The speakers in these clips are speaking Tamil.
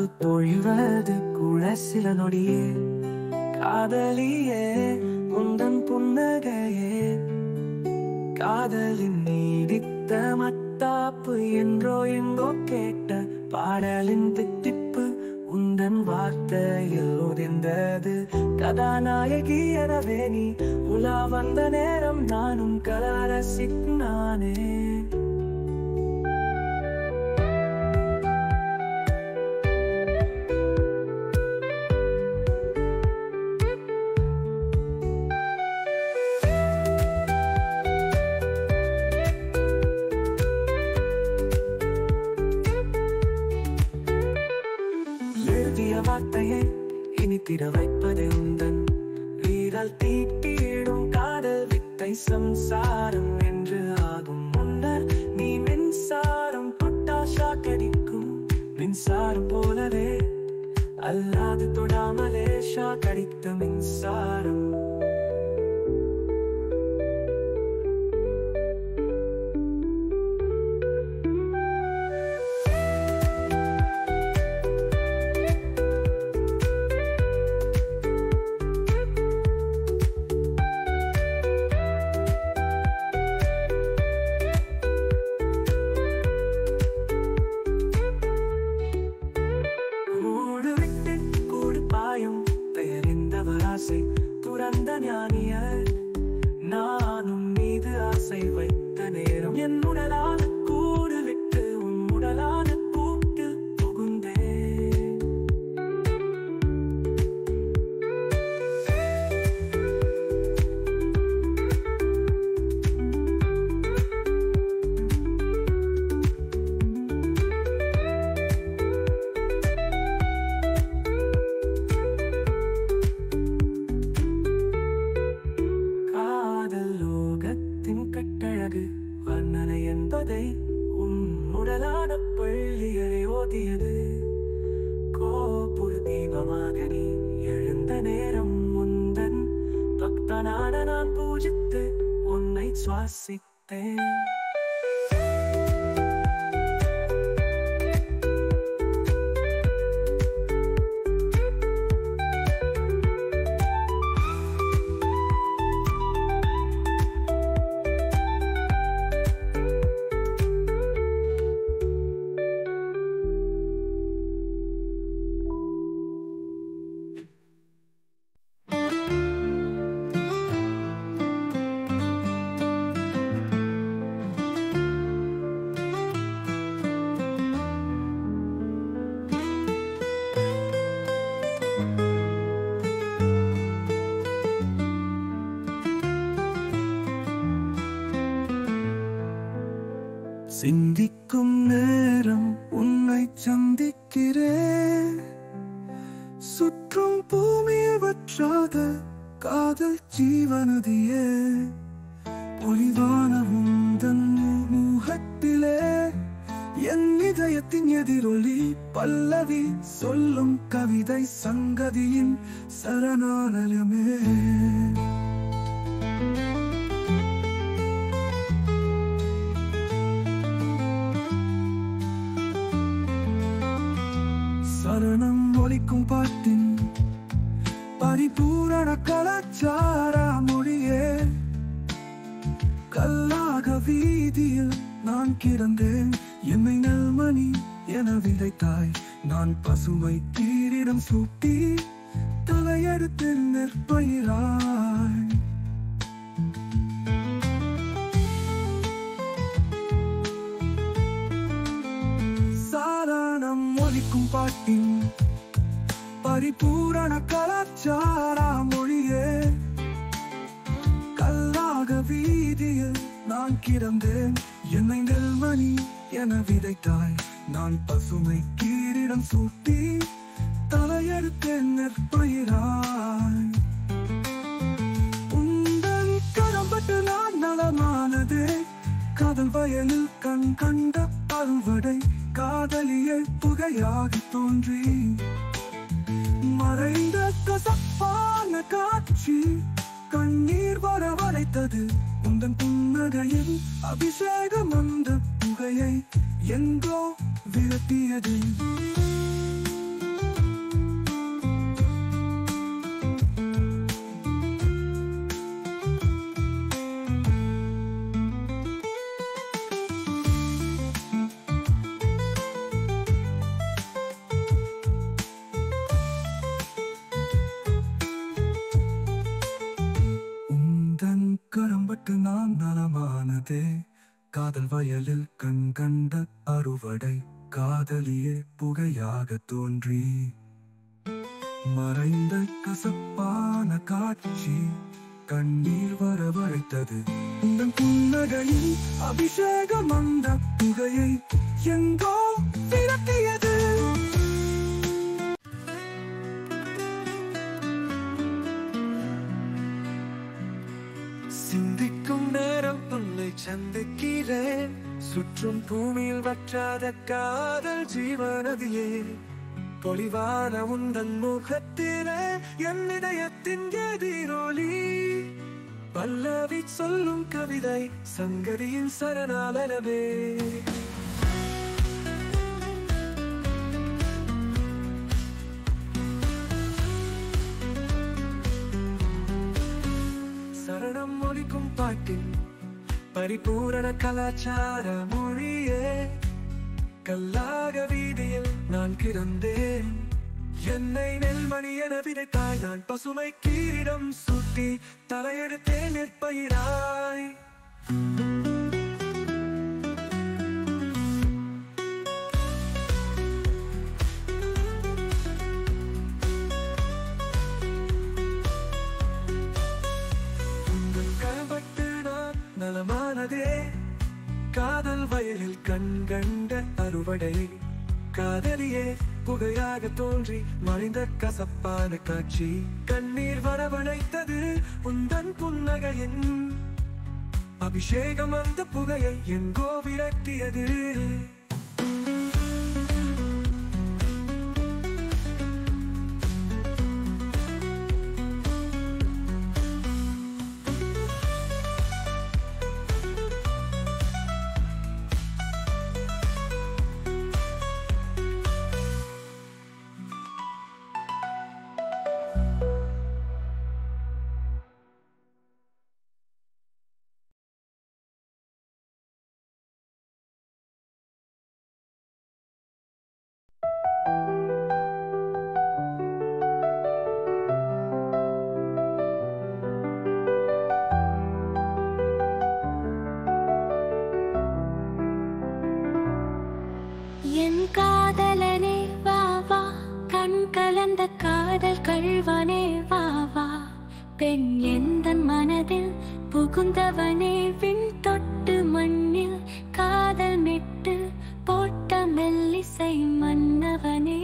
அன்பு பொழிவது கூட சில நொடியே. காதலியே உந்தன் புன்னகையே, காதலின் நீடித்த மத்தாப்பு என்றோ எங்கோ கேட்ட பாடலின் தித்திப்பு உந்தன் வார்த்தையில் உதிர்ந்தது. கதாநாயகி எனவே நீ உலா வந்த நேரம் நானும் கலாரசிக்னானே. வார்த்தையை இனித்திட வைப்பது உந்தன் வீரல் தீட்டிடும் காதல் வித்தை. சம்சாரம் என்று ஆகும் முன்னர் நீ மின்சாரம் தொட்டா ஷாக்கடிக்கும். மின்சாரம் போலவே அல்லாது தொடாமலே ஷாக்கடித்த மின்சாரம். துறந்த ஞானியர் நானும் மீது ஆசை வைத்த நேரம் என் உடலான கூடு விட்டு உன் உடலான கூட்டில் புகுந்தேன். வர்ணனை என்பதை உன் உடலான பள்ளியை ஓதியது. கோபுர தீபமாக நீ எழுந்த நேரம் முந்தன் பக்தனான நான் பூஜித்து உன்னை சுவாசித்தேன். சிந்திக்கும் நேரம் உன்னை சந்திக்கிறேன். சுற்றும் பூமியை வற்றாத காதல் ஜீவனதியே. பொலிவான உந்தன் முகத்திலே என் இதயத்தின் எதிரொலி பல்லவி சொல்லும் கவிதை சங்கதியின் சரணாலயமே. சரணம் ஒலிக்கும் பாட்டின் பரிபூரண கலாச்சார மொழியே. கல்லாக வீதியில் நான் கிடந்தேன், என்னை நல்மணி என விதைத்தாய். நான் பசுமை தீரிடம் சூட்டி தலையெடுத்து நெற்பயிராய். சாரணம் ஒலிக்கும் பாட்டின் பரிபூரண கலாச்சார மொழியே. கல்லாக வீதியில் நான் கிடந்தேன், என்னை நெல்மணி என விதைத்தாய். நான் பசுமை கீரிடம் சூட்டி தலையெடுத்து நெற்பயிராய். உந்தன் கடம்பட்டு நான் நலமானதே. காதல் வயலில் கண் கண்ட அறுவடை காதலியை புகையாகி தோன்றி மறைந்த கசப்பான காட்சி கண்ணீர் வர வரைத்தது. உந்தன் புன்னகையில் அபிஷேகம் அந்த புகையை எங்கோ விரட்டியது. கடம்பட்டு நான் நலமானதே காதல் வயலில் கண் கண்ட அறுவடை காதலியே புகையாக தோன்றி மறைந்த கசப்பான காட்சி கண்ணீர் வரவழைத்தது உந்தன் புன்னகையில் அபிஷேகம் அந்த புகையை எங்கோ விரட்டியது சிந்திக்கும் நேரம் உன்னை சந்திக்கிறேன் சுற்றும் பூமியில் வற்றாத காதல் ஜீவனதியே பொலிவான உந்தன் முகத்திலே என் இதயத்தின் எதிரொலி பல்லவி சொல்லும் கவிதை சங்கதியின் சரணாலனவே சரணம் ஒலிக்கும் பாட்டின் பரிபூரண கலாச்சார மொழியே கல்லாக வீதியில் நான் கிடந்தேன் என்னை நெல்மணி என விதைத்தாய் நான் பசுமை கீரிடம் சுட்டி தலையெடுத்தேன் நெற்பயிராய் கடம்பட்டு நான் நலமானதே காதல் வயலில் கண் கண்ட அறுவடை காதலியே புகையாக தோன்றி மறைந்த கசப்பான காட்சி கண்ணீர் வரவழைத்தது உந்தன் புன்னகையின் அபிஷேகம் அந்த புகையை எங்கோ விரட்டியது காதலனே வா வா கண் கலந்த காதல் கள்வனே வா வா பெண் எந்தன் மனதில் புகுந்தவனே விண் தொட்டு மண்ணில் காதல் மெட்டு போட்ட மெல்லிசை மன்னவனே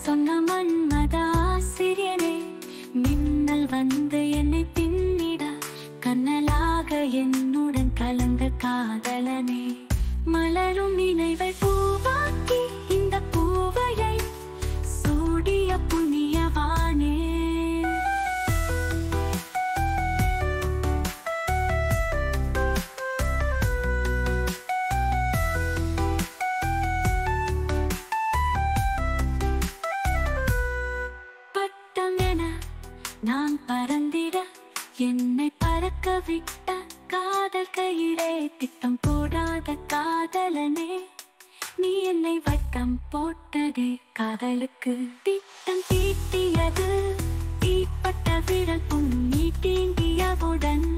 சொன்ன மன்மதாசிரியனே மின்னல் வந்து என்னை பின்னிட கண்ணலாக என்னுடன் கலந்த காதலனே மலரும் நினைவை பூவாக்கி இந்த பூவையை சூடிய புண்ணியவானே நான் பறந்திட என்னை பறக்க விட்ட காதல் கையிலே திட்டம் போடாத காதலனே நீ என்னை வட்டம் போட்டதே காதலுக்கு திட்டம் தீட்டியது தீப்பட்ட விரல் புண்ணி தீண்டியவுடன்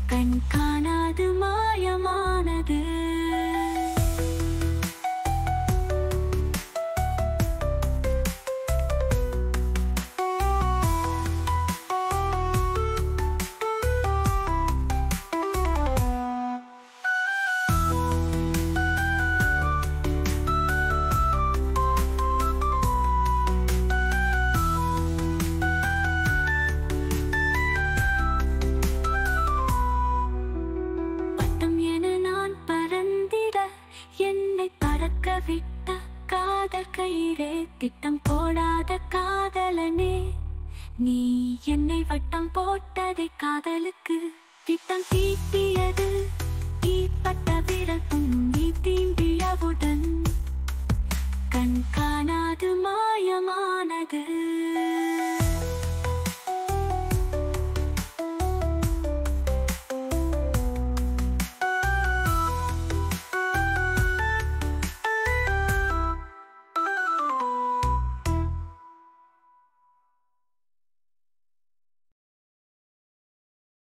கண் காணாது மாயமானது விட்ட காதல் கயிறே திட்டம் போடாத காதலனே நீ என்னை வட்டம் போட்டதை காதலுக்கு திட்டம் தீட்டியது தீப்பட்ட விரல்